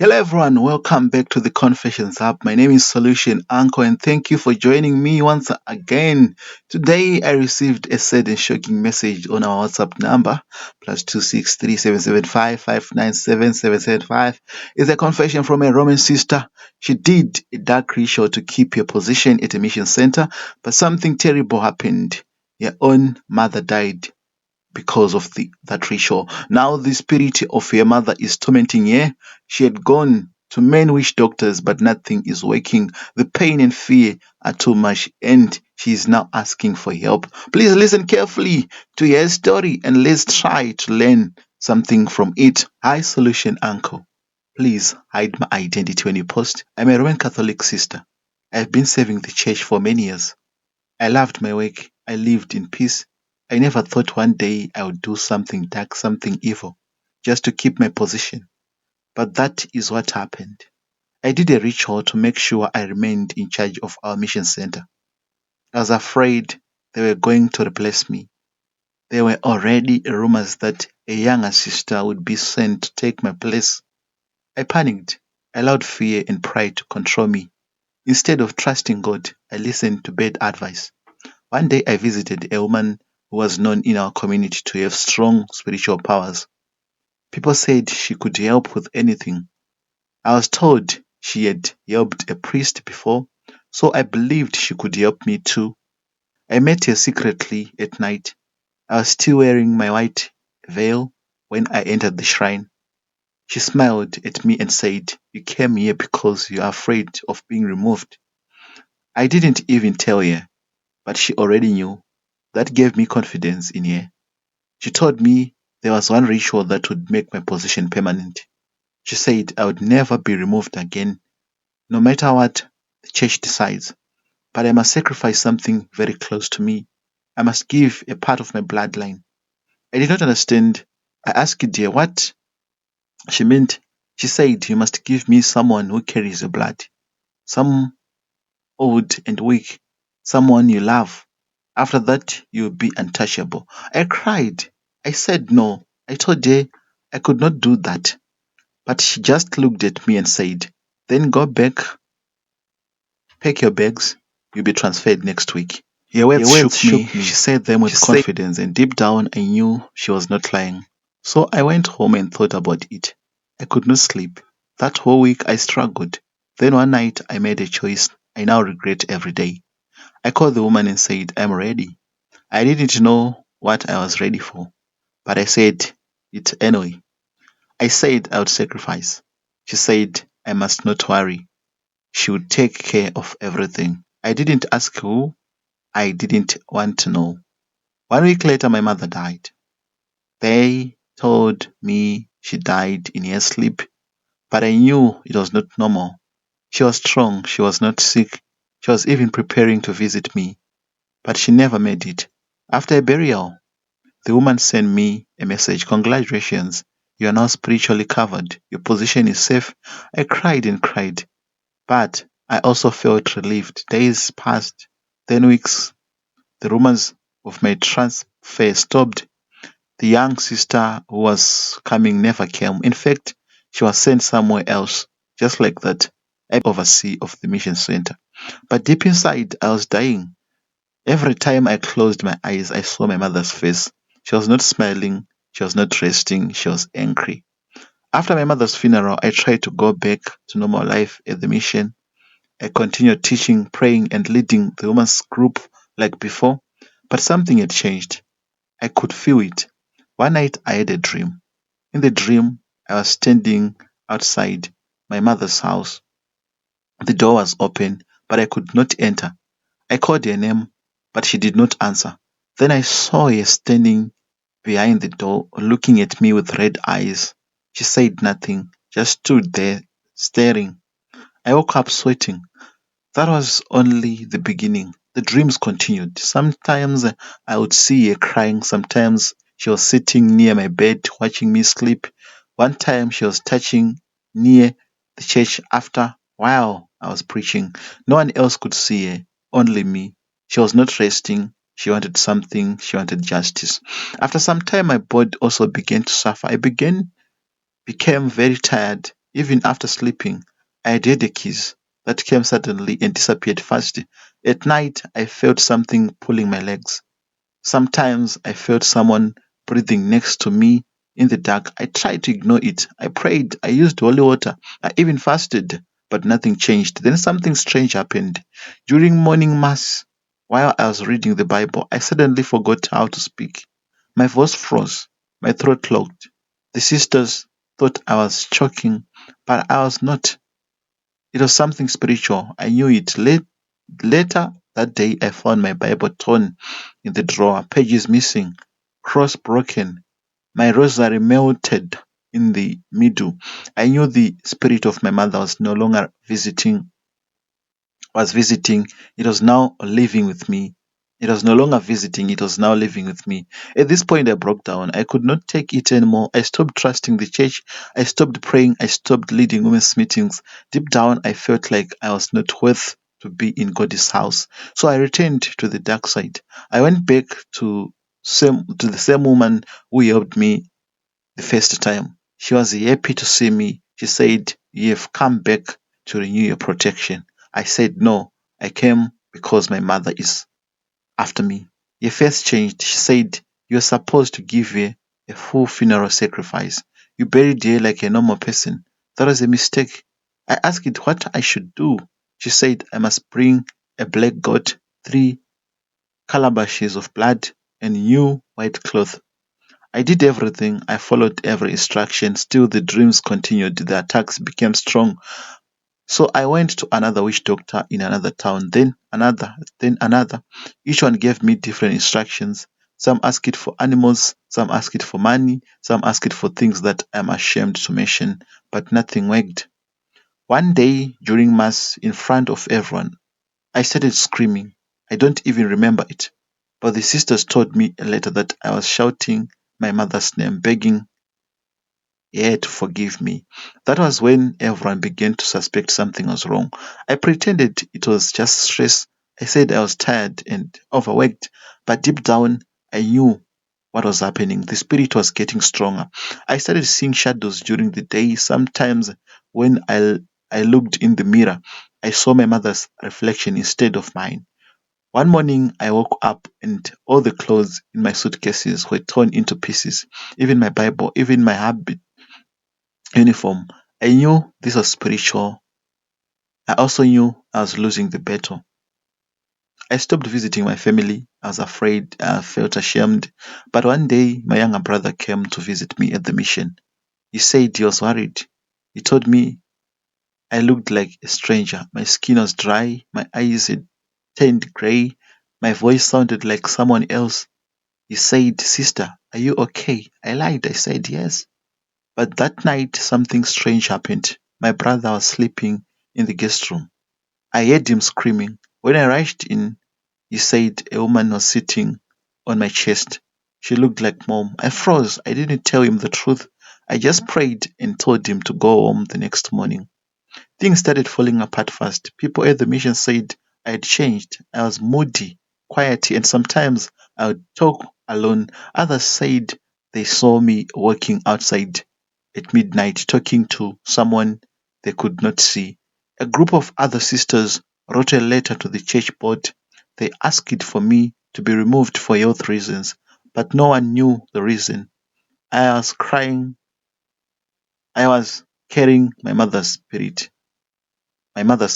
Hello, everyone. Welcome back to the Confessions Hub. My name is Solution Anchor, and thank you for joining me once again. Today, I received a sad and shocking message on our WhatsApp number +2637755977775. It's a confession from a Roman sister. She did a dark ritual to keep her position at a mission center, but something terrible happened. Her own mother died because of that ritual. Now the spirit of her mother is tormenting her. She had gone to many witch doctors, but nothing is working. The pain and fear are too much, and she is now asking for help. Please listen carefully to her story and let's try to learn something from it. Hi, Solution Uncle. Please hide my identity when you post. I'm a Roman Catholic sister. I've been serving the church for many years. I loved my work. I lived in peace. I never thought one day I would do something dark, something evil, just to keep my position. But that is what happened. I did a ritual to make sure I remained in charge of our mission center. I was afraid they were going to replace me. There were already rumors that a younger sister would be sent to take my place. I panicked. I allowed fear and pride to control me. Instead of trusting God, I listened to bad advice. One day I visited a woman who was known in our community to have strong spiritual powers. People said she could help with anything. I was told she had helped a priest before, so I believed she could help me too. I met her secretly at night. I was still wearing my white veil when I entered the shrine. She smiled at me and said, "You came here because you are afraid of being removed." I didn't even tell her, but she already knew. That gave me confidence in her. She told me there was one ritual that would make my position permanent. She said I would never be removed again, no matter what the church decides. But I must sacrifice something very close to me. I must give a part of my bloodline. I did not understand. I asked her what she meant. She said, "You must give me someone who carries your blood, some old and weak, someone you love. After that, you'll be untouchable." I cried. I said no. I told her I could not do that. But she just looked at me and said, "Then go back, pack your bags, you'll be transferred next week." Her Your words words shook me. shook me. She said them She with said, confidence, and deep down I knew she was not lying. So I went home and thought about it. I could not sleep. That whole week I struggled. Then one night I made a choice I now regret every day. I called the woman and said, "I'm ready." I didn't know what I was ready for, but I said it anyway. I said I would sacrifice. She said I must not worry. She would take care of everything. I didn't ask who. I didn't want to know. 1 week later, my mother died. They told me she died in her sleep, but I knew it was not normal. She was strong. She was not sick. She was even preparing to visit me, but she never made it. After a burial, the woman sent me a message. "Congratulations, you are now spiritually covered. Your position is safe." I cried and cried, but I also felt relieved. Days passed, then weeks. The rumors of my transfer stopped. The young sister who was coming never came. In fact, she was sent somewhere else, just like that. I oversee of the mission center. But deep inside, I was dying. Every time I closed my eyes, I saw my mother's face. She was not smiling, she was not resting, she was angry. After my mother's funeral, I tried to go back to normal life at the mission. I continued teaching, praying, and leading the women's group like before, but something had changed. I could feel it. One night, I had a dream. In the dream, I was standing outside my mother's house. The door was open, but I could not enter. I called her name, but she did not answer. Then I saw her standing behind the door, looking at me with red eyes. She said nothing, just stood there, staring. I woke up sweating. That was only the beginning. The dreams continued. Sometimes I would see her crying. Sometimes she was sitting near my bed, watching me sleep. One time she was touching near the church after while I was preaching. No one else could see her, only me. She was not resting. She wanted something. She wanted justice. After some time, my body also began to suffer. I became very tired. Even after sleeping, I had headaches that came suddenly and disappeared fast. At night, I felt something pulling my legs. Sometimes I felt someone breathing next to me in the dark. I tried to ignore it. I prayed. I used holy water. I even fasted, but nothing changed. Then something strange happened. During morning mass, while I was reading the Bible, I suddenly forgot how to speak. My voice froze. My throat clogged. The sisters thought I was choking, but I was not. It was something spiritual. I knew it. Later that day, I found my Bible torn in the drawer, pages missing, cross broken, my rosary melted in the middle. I knew the spirit of my mother was visiting. It was now living with me. It was no longer visiting, it was now living with me. At this point, I broke down. I could not take it anymore. I stopped trusting the church. I stopped praying. I stopped leading women's meetings. Deep down, I felt like I was not worth to be in God's house. So I returned to the dark side. I went back to the same woman who helped me the first time. She was happy to see me. She said, "You have come back to renew your protection." I said, "No, I came because my mother is after me." Her face changed. She said, "You're supposed to give her a full funeral sacrifice. You buried her like a normal person. That was a mistake." I asked it what I should do. She said, "I must bring a black goat, 3 calabashes of blood, and new white cloth." I did everything. I followed every instruction. Still, the dreams continued. The attacks became strong. So I went to another witch doctor in another town, then another, then another. Each one gave me different instructions. Some asked for animals, some asked for money, some asked for things that I'm ashamed to mention, but nothing worked. One day during Mass, in front of everyone, I started screaming. I don't even remember it. But the sisters told me later that I was shouting my mother's name, begging her to forgive me. That was when everyone began to suspect something was wrong. I pretended it was just stress. I said I was tired and overworked, but deep down, I knew what was happening. The spirit was getting stronger. I started seeing shadows during the day. Sometimes, when I looked in the mirror, I saw my mother's reflection instead of mine. One morning, I woke up and all the clothes in my suitcases were torn into pieces. Even my Bible, even my habit uniform. I knew this was spiritual. I also knew I was losing the battle. I stopped visiting my family. I was afraid. I felt ashamed. But one day, my younger brother came to visit me at the mission. He said he was worried. He told me I looked like a stranger. My skin was dry. My eyes had turned gray. My voice sounded like someone else. He said, "Sister, are you okay?" I lied. I said yes. But that night, something strange happened. My brother was sleeping in the guest room. I heard him screaming. When I rushed in, he said a woman was sitting on my chest. She looked like mom. I froze. I didn't tell him the truth. I just prayed and told him to go home the next morning. Things started falling apart fast. People at the mission said I had changed. I was moody, quiet, and sometimes I would talk alone. Others said they saw me walking outside at midnight talking to someone they could not see. A group of other sisters wrote a letter to the church board. They asked for me to be removed for health reasons, but no one knew the reason. I was crying. I was carrying my mother's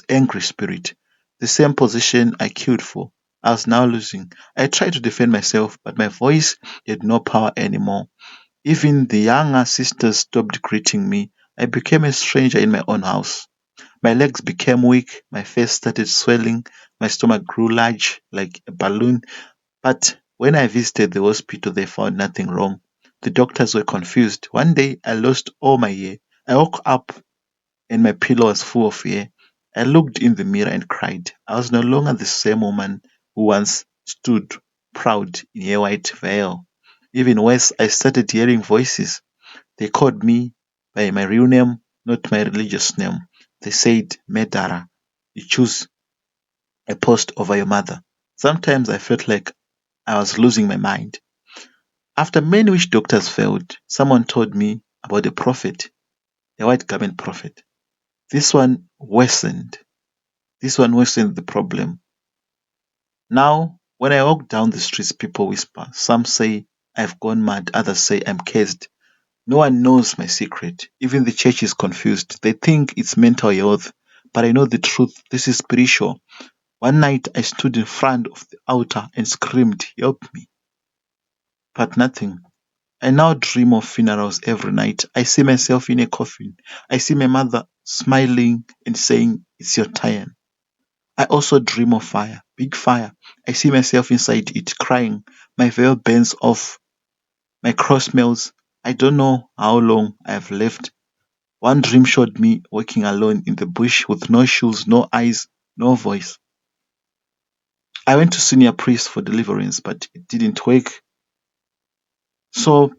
angry spirit. The same position I killed for, I was now losing. I tried to defend myself, but my voice had no power anymore. Even the younger sisters stopped greeting me. I became a stranger in my own house. My legs became weak, my face started swelling, my stomach grew large like a balloon. But when I visited the hospital, they found nothing wrong. The doctors were confused. One day, I lost all my hair. I woke up and my pillow was full of hair. I looked in the mirror and cried. I was no longer the same woman who once stood proud in a white veil. Even worse, I started hearing voices. They called me by my real name, not my religious name. They said, "Medara, you choose a post over your mother." Sometimes I felt like I was losing my mind. After many witch doctors failed, someone told me about a prophet. a white garment prophet. This one worsened. This one worsened the problem. Now, when I walk down the streets, people whisper. Some say I've gone mad, others say I'm cursed. No one knows my secret. Even the church is confused. They think it's mental health, but I know the truth. This is spiritual. One night I stood in front of the altar and screamed, "Help me," but nothing. I now dream of funerals every night. I see myself in a coffin. I see my mother smiling and saying, "It's your time." I also dream of fire, big fire. I see myself inside it, crying. My veil bends off. My cross melts. I don't know how long I have left. One dream showed me walking alone in the bush with no shoes, no eyes, no voice. I went to senior priest for deliverance, but it didn't work. So,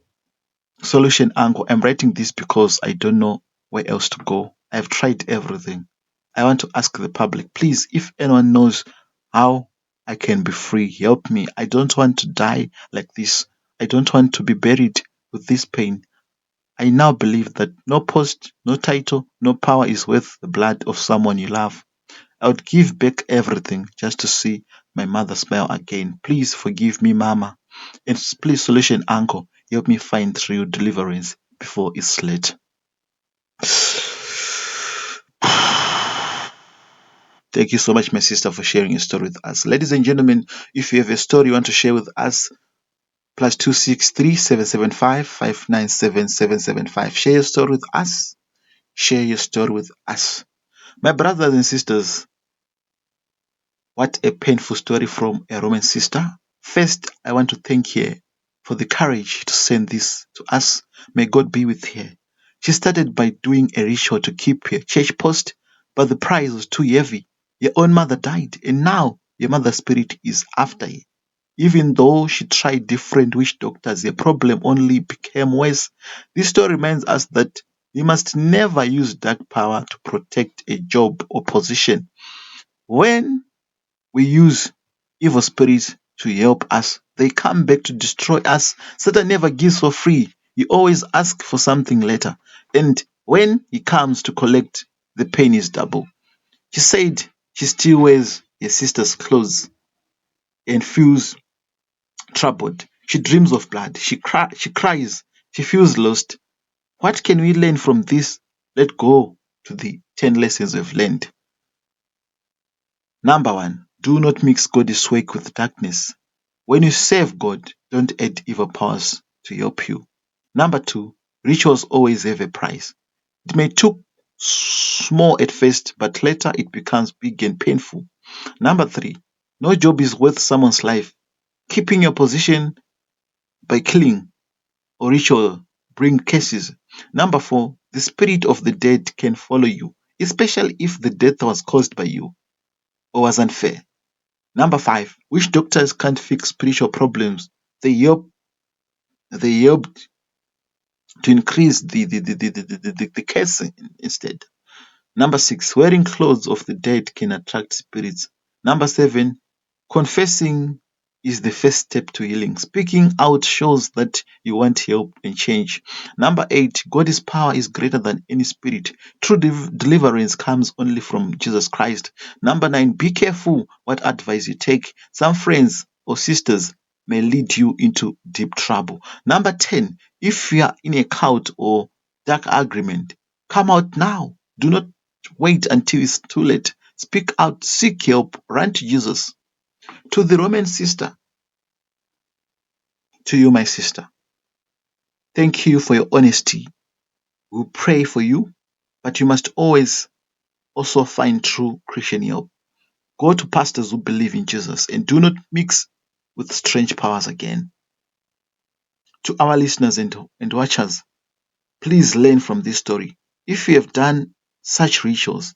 solution angle. I'm writing this because I don't know where else to go. I've tried everything. I want to ask the public, please, if anyone knows how I can be free, help me. I don't want to die like this. I don't want to be buried with this pain. I now believe that no post, no title, no power is worth the blood of someone you love. I would give back everything just to see my mother smile again. Please forgive me, Mama. And please, Solution Uncle, help me find true deliverance before it's late. Thank you so much, my sister, for sharing your story with us. Ladies and gentlemen, if you have a story you want to share with us, +263 775 597 775. Share your story with us. Share your story with us. My brothers and sisters, what a painful story from a Roman sister. First, I want to thank her for the courage to send this to us. May God be with her. She started by doing a ritual to keep her church post, but the price was too heavy. Your own mother died, and now your mother's spirit is after her. Even though she tried different witch doctors, the problem only became worse. This story reminds us that we must never use dark power to protect a job or position. When we use evil spirits to help us, they come back to destroy us. Satan never gives for free. He always asks for something later. And when he comes to collect, the pain is double. She said she still wears her sister's clothes and feels troubled. She dreams of blood. She cries. She feels lost. What can we learn from this? Let's go to the 10 lessons we've learned. Number one, do not mix God's work with darkness. When you serve God, don't add evil powers to help you. Number two, rituals always have a price. It may look small at first, but later it becomes big and painful. Number three, no job is worth someone's life. Keeping your position by killing or ritual bring cases. Number four, the spirit of the dead can follow you, especially if the death was caused by you or was unfair. Number five, witch doctors can't fix spiritual problems. They help to increase the curse instead. Number six, wearing clothes of the dead can attract spirits. Number seven, confessing is the first step to healing. Speaking out shows that you want help and change. Number eight, God's power is greater than any spirit. True deliverance comes only from Jesus Christ. Number nine, be careful what advice you take. Some friends or sisters may lead you into deep trouble. Number 10, if you are in a cult or dark agreement, come out now. Do not wait until it's too late. Speak out, seek help, run to Jesus. To the Roman sister, to you, my sister, thank you for your honesty. We pray for you, but you must always also find true Christian help. Go to pastors who believe in Jesus and do not mix with strange powers again. To our listeners and watchers, please learn from this story. If you have done such rituals,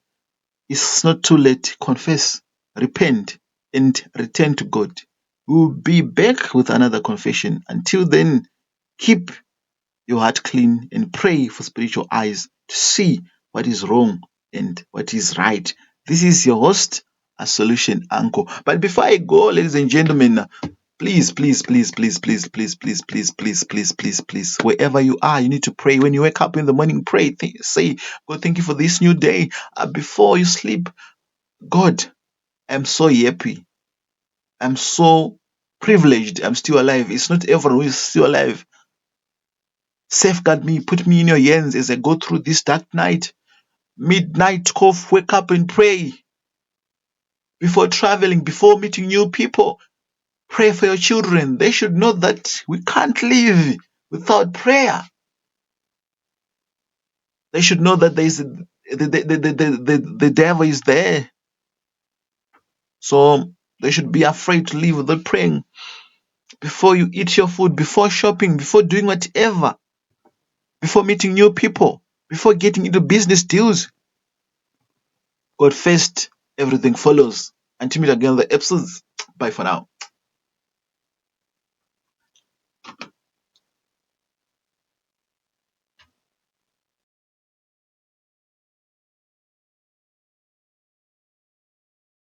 it's not too late. Confess, repent, and return to God. We'll be back with another confession. Until then, keep your heart clean and pray for spiritual eyes to see what is wrong and what is right. This is your host, a solution uncle. But before I go, ladies and gentlemen, Please, please, please, please, please, please, please, please, please, please, please, please. Wherever you are, you need to pray. When you wake up in the morning, pray. Say, God, thank you for this new day. Before you sleep, God, I'm so happy. I'm so privileged. I'm still alive. It's not everyone who is still alive. Safeguard me. Put me in your hands as I go through this dark night. Midnight cough, wake up and pray. Before traveling, before meeting new people, pray for your children. They should know that we can't live without prayer. They should know that the devil is there. So they should be afraid to live without praying. Before you eat your food, before shopping, before doing whatever, before meeting new people, before getting into business deals, God first, everything follows. Until we meet again on the episodes. Bye for now.